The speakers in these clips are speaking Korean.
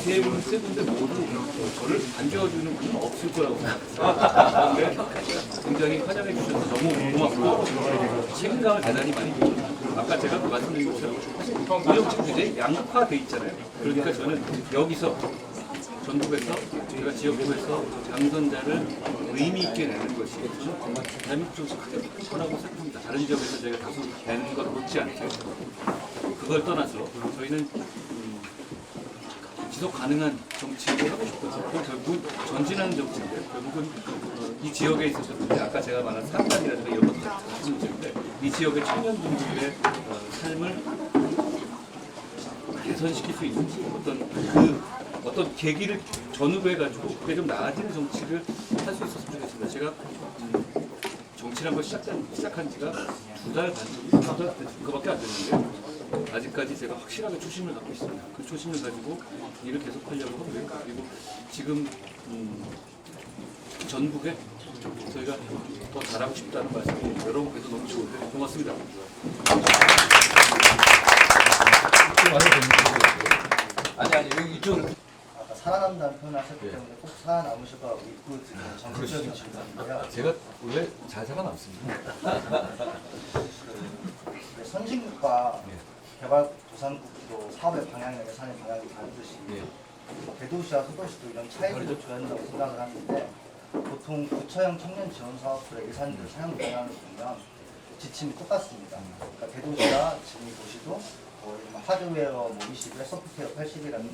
세 군데 모두 저를 반겨주는 분은 없을 거라고 생각합니다. 그런데 굉장히 환영해 주셔서 너무 고맙고 책임감을 대단히 많이 줍니다. 아까 제가 말씀드린 것처럼 의정책 규제 양극화돼 있잖아요. 그러니까 저는 여기서 전국에서 제가 지역구에서 당선자를 의미 있게 내는 것이 대한민국 정치 가장 편하고 생각합니다. 다른 지역에서 저희가 다수 내는 것 못지 않게 그걸 떠나서 저희는 지속 가능한 정치를 하고 싶어서 결국 전진하는 정치인데 결국은 이 지역에 있어서 아까 제가 말한 상관이라든가 이런 것들 하시는 문제인데 이 지역의 청년분들의 삶을 개선시킬 수 있는 어떤 계기를 전후해가지고 그게 좀 나아지는 정치를 할 수 있었으면 좋겠습니다. 제가 정치란 걸 시작한 지가 2달 반, 그거밖에 안 됐는데 아직까지 제가 확실하게 초심을 갖고 있습니다. 그 초심을 가지고 일을 계속하려고 하고요. 그리고 지금 전국에 저희가 더 잘하고 싶다는 말씀이 여러분께서 너무 좋은데 고맙습니다. 아니 여기 이쪽으로. 아까 살아남다는 표현을 하셨기 때문에 꼭 살아남으실 거라고 믿고 드리는 정치적인 질문인데요. 제가 원래 잘 살아남습니다. 선진국과 개발도상국도 사업의 방향이나 예산의 방향이 다르듯이 대도시와 소도시도 이런 차이를 줘야 한다고 생각을 하는데 보통 구처형 청년 지원 사업들의 예산들 사용 방향을 보면 지침이 똑같습니다. 그러니까 대도시와 지미 도시도 하드웨어 뭐 20에 소프트웨어 80이라는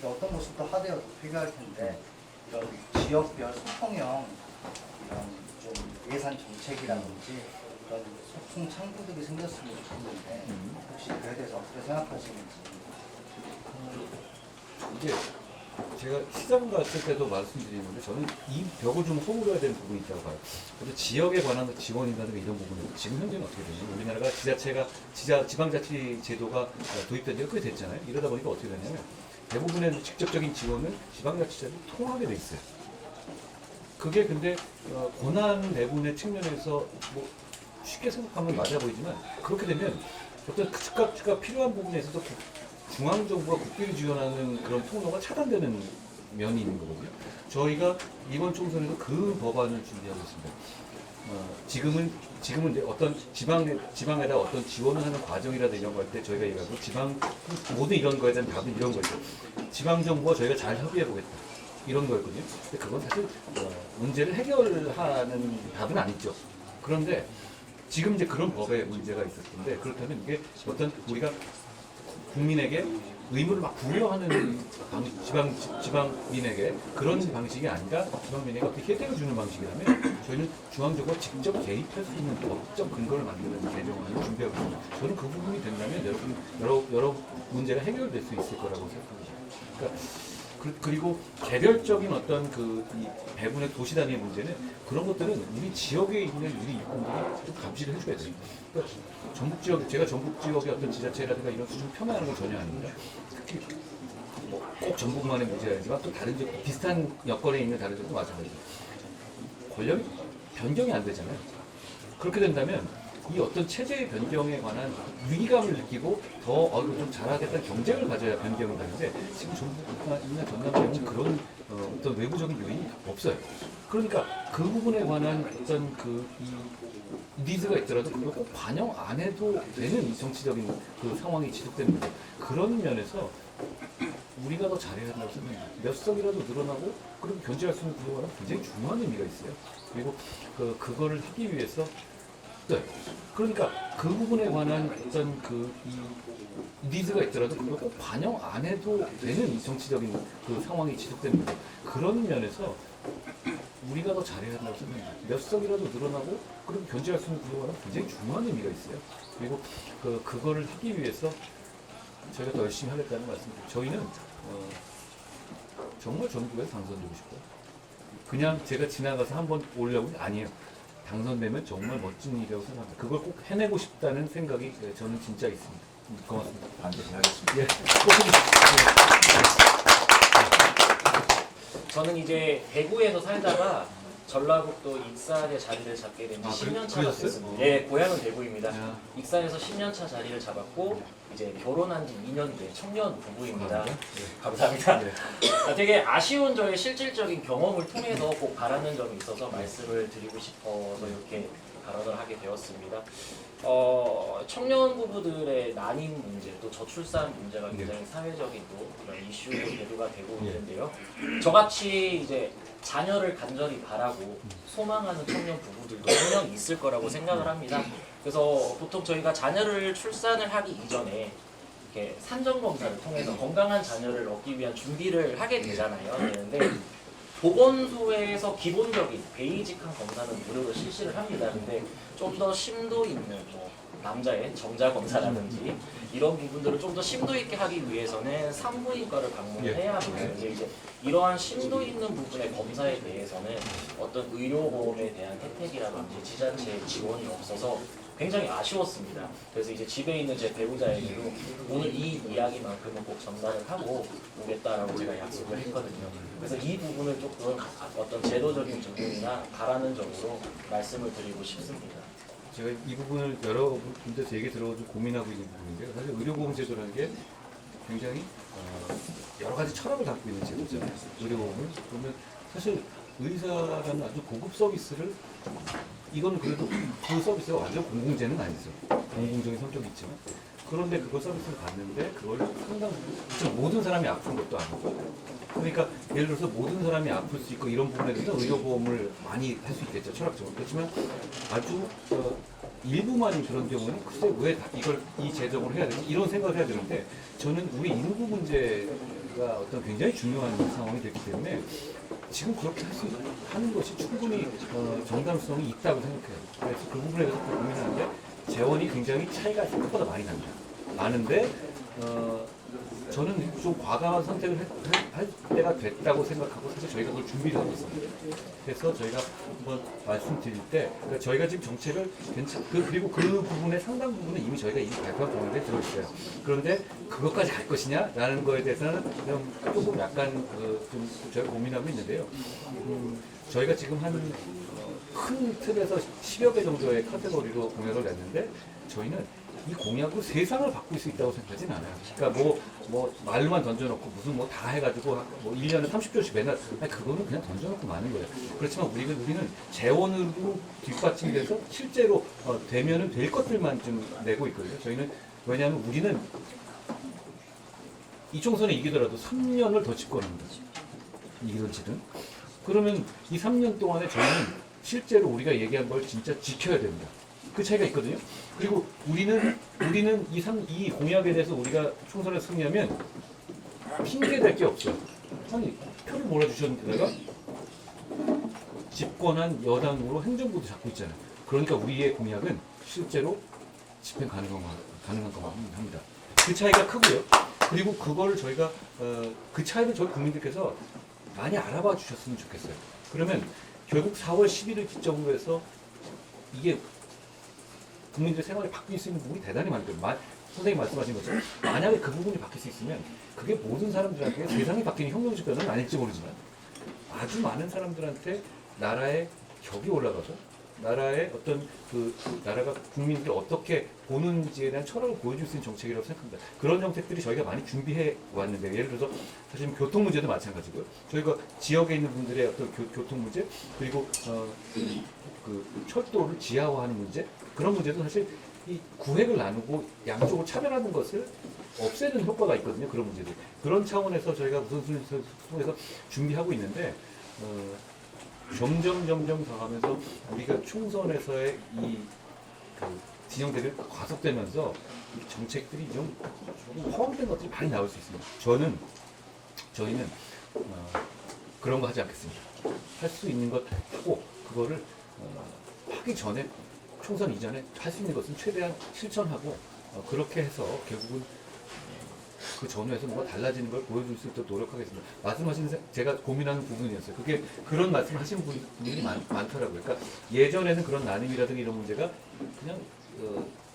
어떤 곳은 하드웨어도 필요할 텐데 이런 지역별 소통형 이런 좀 예산 정책이라든지 이런 소통 창구들이 생겼으면 좋겠는데 혹시 그에 대해서 어떻게 생각하시는지. 이게 제가 시장 갔을 때도 말씀드리는데 저는 이 벽을 좀 허물어야 되는 부분이 있다고 봐요. 그래서 지역에 관한 지원이라든가 이런 부분은 지금 현재는 어떻게 되지? 우리나라가 지방자치 제도가 도입된 지가 꽤 됐잖아요. 이러다 보니까 어떻게 되냐면 대부분의 직접적인 지원은 지방자치제도 통하게 돼 있어요. 그게 근데 고난 내분의 측면에서 뭐 쉽게 생각하면 맞아 보이지만 그렇게 되면 어떤 즉각 필요한 부분에서도 중앙정부가 국비를 지원하는 그런 통로가 차단되는 면이 있는 거거든요. 저희가 이번 총선에도 그 법안을 준비하고 있습니다. 지금은 이제 어떤 지방에다 어떤 지원을 하는 과정이라든가 이런 거 할 때 저희가 얘기하고 모든 이런 거에 대한 답은 이런 거죠. 지방정부와 저희가 잘 협의해 보겠다. 이런 거였거든요. 근데 그건 사실 문제를 해결하는 답은 아니죠. 그런데 지금 이제 그런 법에 문제가 있을 텐데 그렇다면 이게 어떤 우리가 국민에게 의무를 막 부여하는 지방민에게 그런 방식이 아니라 지방민에게 어떻게 혜택을 주는 방식이라면 저희는 중앙정부가 직접 개입할 수 있는 법적 근거를 만드는 개정안을 준비하고 있습니다. 저는 그 부분이 된다면 여러 문제가 해결될 수 있을 거라고 생각합니다. 그러니까 그리고 개별적인 어떤 이 배분의 도시 단위의 문제는 그런 것들은 우리 지역에 있는 우리 일꾼들이 좀 감시를 해줘야 돼요. 그러니까 제가 전북 지역의 어떤 지자체라든가 이런 수준 폄하하는 건 전혀 아닙니다. 특히 꼭 전북만의 문제가 아니지만 또 다른 지역 비슷한 여건에 있는 다른 지역도 마찬가지예요. 권력이 변경이 안 되잖아요. 그렇게 된다면 이 어떤 체제의 변경에 관한 위기감을 느끼고 더 좀 잘하겠다는 경쟁을 가져야 변경을 하는데 지금 전북이나 전남에는 그런 어떤 외부적인 요인이 없어요. 그러니까 그 부분에 관한 어떤 이 니즈가 있더라도 그걸 꼭 반영 안 해도 되는 정치적인 그 상황이 지속되는 거죠. 그런 면에서 우리가 더 잘해야 한다고 생각합니다. 몇 석이라도 늘어나고 그리고 견제할 수 있는 구조가 굉장히 중요한 의미가 있어요. 그리고 그거를 하기 위해서 그러니까 그 부분에 관한 어떤 이 니즈가 있더라도 그걸 꼭 반영 안 해도 되는 정치적인 그 상황이 지속되는 거죠. 그런 면에서 우리가 더 잘해야 한다고 생각합니다. 몇 석이라도 늘어나고 그리고 견제할 수 있는 구조가 굉장히 중요한 의미가 있어요. 그리고 그거를 하기 위해서 저희가 더 열심히 하겠다는 말씀입니다. 저희는 정말 전국에서 당선되고 싶어요. 그냥 제가 지나가서 한번 오려고 아니에요. 당선되면 정말 멋진 일이라고 생각합니다. 그걸 꼭 해내고 싶다는 생각이 저는 진짜 있습니다. 고맙습니다. 반드시 하겠습니다. 예. 저는 이제 대구에서 살다가 전라북도 익산에 자리를 잡게 된 지 아, 10년 차가 그러셨어요? 됐습니다. 예, 고향은 대구입니다. 야. 익산에서 10년 차 자리를 잡았고 이제 결혼한 지 2년 된 청년 부부입니다. 감사합니다. 네. 되게 아쉬운 저의 실질적인 경험을 통해서 꼭 바라는 점이 있어서 말씀을 드리고 싶어서 이렇게 발언을 하게 되었습니다. 청년 부부들의 난임 문제, 또 저출산 문제가 굉장히 사회적인 또 그런 이슈로 대두가 되고 있는데요. 저같이 이제 자녀를 간절히 바라고 소망하는 청년 부부들도 분명 있을 거라고 생각을 합니다. 그래서 보통 저희가 자녀를 출산을 하기 이전에 이렇게 산정 검사를 통해서 건강한 자녀를 얻기 위한 준비를 하게 되잖아요. 그런데 보건소에서 기본적인 베이직한 검사는 무료로 실시를 합니다. 근데 좀 더 심도 있는 뭐 남자의 정자 검사라든지 이런 부분들을 좀 더 심도 있게 하기 위해서는 산부인과를 방문을 해야 합니다. 이제 이러한 심도 있는 부분의 검사에 대해서는 어떤 의료보험에 대한 혜택이라든지 지자체의 지원이 없어서 굉장히 아쉬웠습니다. 그래서 이제 집에 있는 제 배우자에게도 오늘 이 이야기만큼은 꼭 전달을 하고 오겠다라고 제가 약속을 했거든요. 그래서 이 부분을 조금 어떤 제도적인 부분이나 바라는 점으로 말씀을 드리고 싶습니다. 제가 이 부분을 여러 분들에서 얘기 들어가지고 고민하고 있는 부분인데요. 사실 의료보험 제도라는 게 굉장히 여러 가지 철학을 갖고 있는 제도잖아요. 의료보험은. 그러면 사실 의사라는 아주 고급 서비스를 이건 그래도 그 서비스가 완전 공공재는 아니죠. 공공적인 성격이 있지만. 그런데 그걸 서비스를 받는데 그걸 상당히 모든 사람이 아픈 것도 아니고 그러니까 예를 들어서 모든 사람이 아플 수 있고 이런 부분에 대해서 의료보험을 많이 할 수 있겠죠. 철학적으로. 그렇지만 아주 일부만인 그런 경우는 글쎄 왜 이걸 이 제정을 해야 되지? 이런 생각을 해야 되는데 저는 우리 인구 문제가 어떤 굉장히 중요한 상황이 됐기 때문에 지금 그렇게 하는 것이 충분히 정당성이 있다고 생각해요. 그래서 그 부분에 대해서 고민하는데 재원이 굉장히 차이가 생각보다 많이 납니다. 많은데 저는 좀 과감한 선택을 할 때가 됐다고 생각하고 사실 저희가 그걸 준비를 하고 있습니다. 그래서 저희가 한번 말씀드릴 때 그러니까 저희가 지금 정책을 그리고 그 부분의 상당 부분은 이미 저희가 발표한 방안에 들어있어요. 그런데 그것까지 갈 것이냐라는 거에 대해서는 조금 약간 좀 저희가 고민하고 있는데요. 저희가 지금 한 큰 틀에서 10여 개 정도의 카테고리로 공약을 냈는데 저희는 이 공약으로 세상을 바꿀 수 있다고 생각하진 않아요. 그러니까 뭐 말로만 던져놓고 무슨 뭐 다 해가지고 뭐 1년에 30조씩 맨날 아니 그거는 그냥 던져놓고 마는 거예요. 그렇지만 우리는 재원으로 뒷받침돼서 실제로 되면은 될 것들만 좀 내고 있거든요. 저희는 왜냐하면 우리는 이 총선에 이기더라도 3년을 더 집권합니다. 이기든지든. 그러면 이 3년 동안에 저희는 실제로 우리가 얘기한 걸 진짜 지켜야 됩니다. 그 차이가 있거든요. 그리고 우리는 이 공약에 대해서 우리가 총선에 승리하면 핑계 댈 게 없어요. 아니 표를 몰아주셨는데다가 집권한 여당으로 행정부도 잡고 있잖아요. 그러니까 우리의 공약은 실제로 집행 가능한 것만 합니다. 그 차이가 크고요. 그리고 그걸 저희가 그 차이를 저희 국민들께서 많이 알아봐 주셨으면 좋겠어요. 그러면 결국 4월 10일을 기점으로 해서 이게 국민들의 생활이 바뀔 수 있는 부분이 대단히 많거든요. 선생님 말씀하신 것처럼 만약에 그 부분이 바뀔 수 있으면 그게 모든 사람들한테 세상이 바뀌는 혁명적 변화는 아닐지 모르지만 아주 많은 사람들한테 나라의 격이 올라가서 나라의 어떤 나라가 국민들을 어떻게 보는지에 대한 철학을 보여줄 수 있는 정책이라고 생각합니다. 그런 정책들이 저희가 많이 준비해 왔는데 예를 들어서 사실 교통 문제도 마찬가지고요. 저희가 지역에 있는 분들의 어떤 교통 문제 그리고 그 철도를 지하화하는 문제 그런 문제도 사실 이 구획을 나누고 양쪽으로 차별하는 것을 없애는 효과가 있거든요. 그런 문제들. 그런 차원에서 저희가 우선순위를 통해서 준비하고 있는데 점점 더 가면서 우리가 총선에서의 진영들이 과속되면서 이 정책들이 좀 허황된 것들이 많이 나올 수 있습니다. 저희는 그런 거 하지 않겠습니다. 할 수 있는 것 하고 그거를 하기 전에 총선 이전에 할 수 있는 것은 최대한 실천하고 그렇게 해서 결국은 그 전후에서 뭔가 달라지는 걸 보여줄 수 있도록 노력하겠습니다. 말씀하신 제가 고민하는 부분이었어요. 그게 그런 말씀 하시는 분들이 많더라고요. 그러니까 예전에는 그런 나눔이라든가 이런 문제가 그냥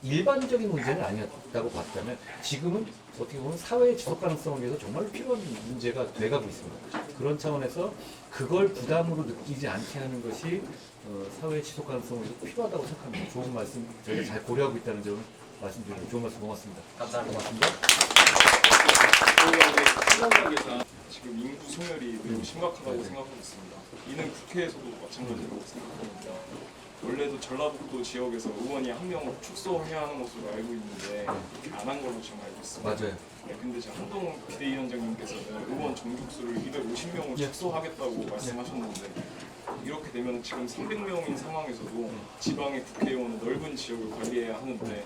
일반적인 문제는 아니었다고 봤다면 지금은 어떻게 보면 사회의 지속 가능성을 위해서 정말 필요한 문제가 돼가고 있습니다. 그런 차원에서 그걸 부담으로 느끼지 않게 하는 것이 사회의 지속 가능성을 위해서 필요하다고 생각합니다. 좋은 말씀 저희가 잘 고려하고 있다는 점을 말씀드리는 좋은 말씀 고맙습니다. 감사합니다. 고맙습니다. 저희가 이제 지금 인구 소멸이 매우 심각하다고 생각하고 있습니다. 이는 국회에서도 마찬가지라고 생각합니다. 원래도 전라북도 지역에서 의원이 한 명 축소해야 하는 것으로 알고 있는데 안 한 걸로 저는 알고 있습니다. 맞아요. 네, 근데 제 한동훈 비대위원장님께서는 의원 정족수를 250명을 예. 축소하겠다고 말씀하셨는데 이렇게 되면 지금 300명인 상황에서도 지방의 국회의원은 넓은 지역을 관리해야 하는데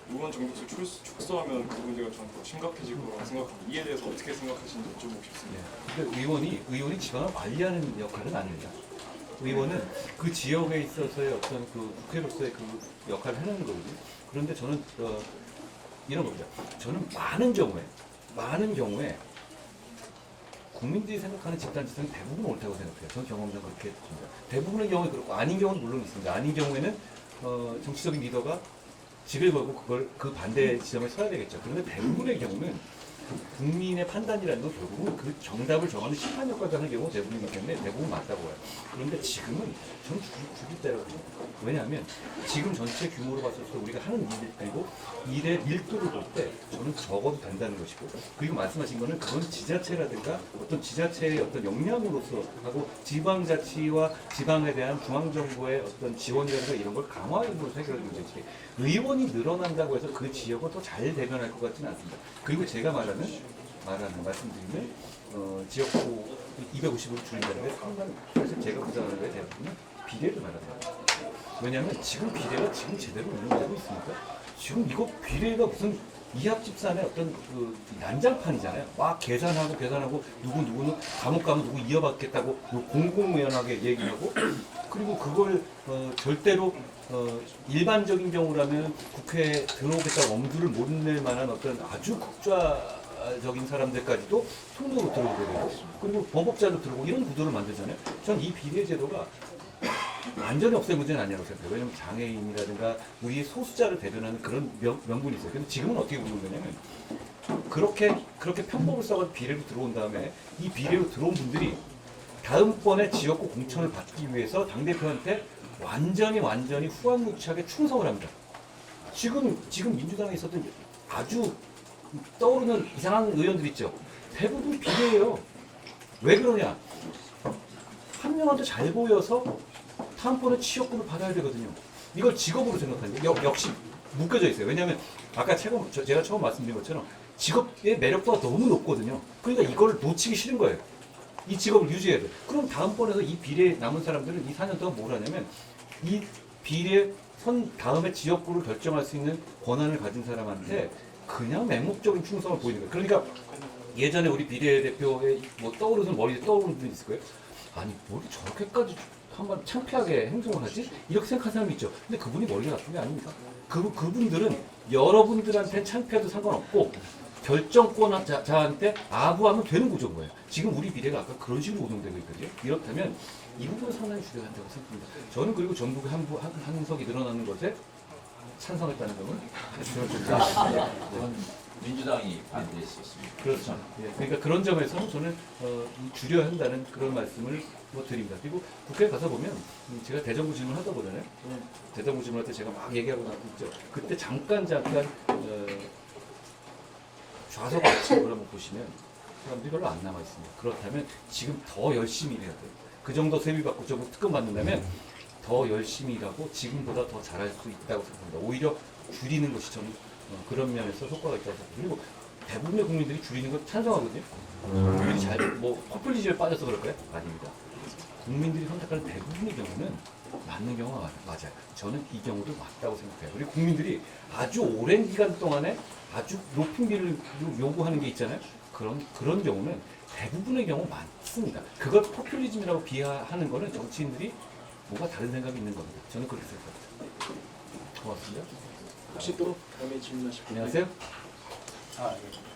의원 정족수 축소하면 그 문제가 저는 더 심각해질 거라고 생각합니다. 이에 대해서 어떻게 생각하시는지 여쭤보고 싶습니다. 근데 의원이 지방을 관리하는 역할은 아닙니다. 의원은 그 지역에 있어서의 어떤 그 국회로서의 그 역할을 해내는 거거든요. 그런데 저는 이런 겁니다. 저는 많은 경우에 국민들이 생각하는 집단지성이 대부분 옳다고 생각해요. 저는 경험상 그렇게 봅니다. 대부분의 경우에 그렇고 아닌 경우는 물론 있습니다. 아닌 경우에는 정치적인 리더가 직을 걸고 그 반대 지점에 서야 되겠죠. 그런데 대부분의 경우는 국민의 판단이라는 건 결국은 그 정답을 정하는 심판 역할을 하는 경우가 대부분이기 때문에 대부분 맞다고 해요. 그런데 지금은 저는 죽일 때라고 생각해요. 왜냐하면 지금 전체 규모로 봤을 때 우리가 하는 일, 그리고 일의 밀도를 볼 때 저는 적어도 된다는 것이고, 그리고 말씀하신 거는 그건 지자체라든가 어떤 지자체의 어떤 역량으로서 하고 지방자치와 지방에 대한 중앙정부의 어떤 지원이라든가 이런 걸 강화함으로써 해결하는 문제지, 의원이 늘어난다고 해서 그 지역을 더 잘 대변할 것 같지는 않습니다. 그리고 제가 말씀드리는 지역구 250으로 줄인다는 게 사실 제가 부담하는 거에 대부분은 비례를 말합니다. 왜냐하면 지금 비례가 지금 제대로 운영되고 있습니까? 지금 이거 비례가 무슨 이합집산의 어떤 그 난장판이잖아요. 막 계산하고 누구는 감옥 가면 누구 이어받겠다고 공공연하게 얘기하고, 그리고 그걸 절대로 일반적인 경우라면 국회에 들어오겠다고 엄두를 못 낼 만한 어떤 아주 극좌적인 사람들까지도 통로로 들어오게 되고, 그리고 범법자도 들어오고 이런 구도를 만들잖아요. 전 이 비례제도가 완전히 없앨 문제는 아니라고 생각해요. 왜냐하면 장애인이라든가 우리의 소수자를 대변하는 그런 명분이 있어요. 근데 지금은 어떻게 보는 거냐면 그렇게 편법을 써서 비례로 들어온 다음에 이 비례로 들어온 분들이 다음번에 지역구 공천을 받기 위해서 당대표한테 완전히 후한무치하게 충성을 합니다. 지금 민주당에 있었던 아주 떠오르는 이상한 의원들 있죠. 대부분 비례예요. 왜 그러냐? 한 명한테 잘 보여서 다음번에 지역구를 받아야 되거든요. 이걸 직업으로 생각하는데 역시 묶여져 있어요. 왜냐하면 아까 제가 처음 말씀드린 것처럼 직업의 매력도가 너무 높거든요. 그러니까 이걸 놓치기 싫은 거예요. 이 직업을 유지해야 돼. 그럼 다음번에도 이 비례에 남은 사람들은 이 4년 동안 뭘 하냐면 이 비례 다음에 지역구를 결정할 수 있는 권한을 가진 사람한테 그냥 맹목적인 충성을 보이는 거예요. 그러니까 예전에 우리 비례대표의 뭐 머리에 떠오르는 분이 있을 거예요. 아니 뭘 저렇게까지 한번 창피하게 행동을 하지? 이렇게 생각하는 사람이 있죠. 근데 그분이 머리가 나쁜 게 아닙니다. 그분들은 여러분들한테 창피해도 상관없고 결정권자한테 아부하면 되는 구조인 거예요. 지금 우리 비례가 아까 그런 식으로 운영되고 있거든요. 이렇다면 이 부분은 상당히 중요하다고 생각합니다. 저는 그리고 전국에 한 석이 늘어나는 것에 찬성했다는 점은 저는 민주당이 반대했었습니다. 그렇죠. 예, 그러니까 그런 점에서 저는 줄여야 한다는 그런 말씀을 드립니다. 그리고 국회에 가서 보면 제가 대정부 질문 하다 보잖아요. 저는 대정부 질문할 때 제가 막 얘기하고 나왔죠. 그때 잠깐 좌석 아침을 한번 보시면 사람들이 별로 안 남아 있습니다. 그렇다면 지금 더 열심히 일해야 돼요. 그 정도 세비 받고 좀 특권 받는다면 더 열심히 일하고 지금보다 더 잘할 수 있다고 생각합니다. 오히려 줄이는 것이 저는 그런 면에서 효과가 있다고 생각합니다. 그리고 대부분의 국민들이 줄이는 걸 찬성하거든요. 국민들이 포퓰리즘에 빠져서 그럴까요? 아닙니다. 국민들이 선택하는 대부분의 경우는 맞는 경우가 맞아요. 저는 이 경우도 맞다고 생각해요. 그리고 국민들이 아주 오랜 기간 동안에 아주 높은 비를 요구하는 게 있잖아요. 그런 경우는 대부분의 경우 많습니다. 그걸 포퓰리즘이라고 비하하는 거는 정치인들이 뭔가 다른 생각이 있는 겁니다. 저는 그렇게 생각합니다. 고맙습니다. 혹시 또 다음에 질문하실 분이 안녕하세요. 아, 예.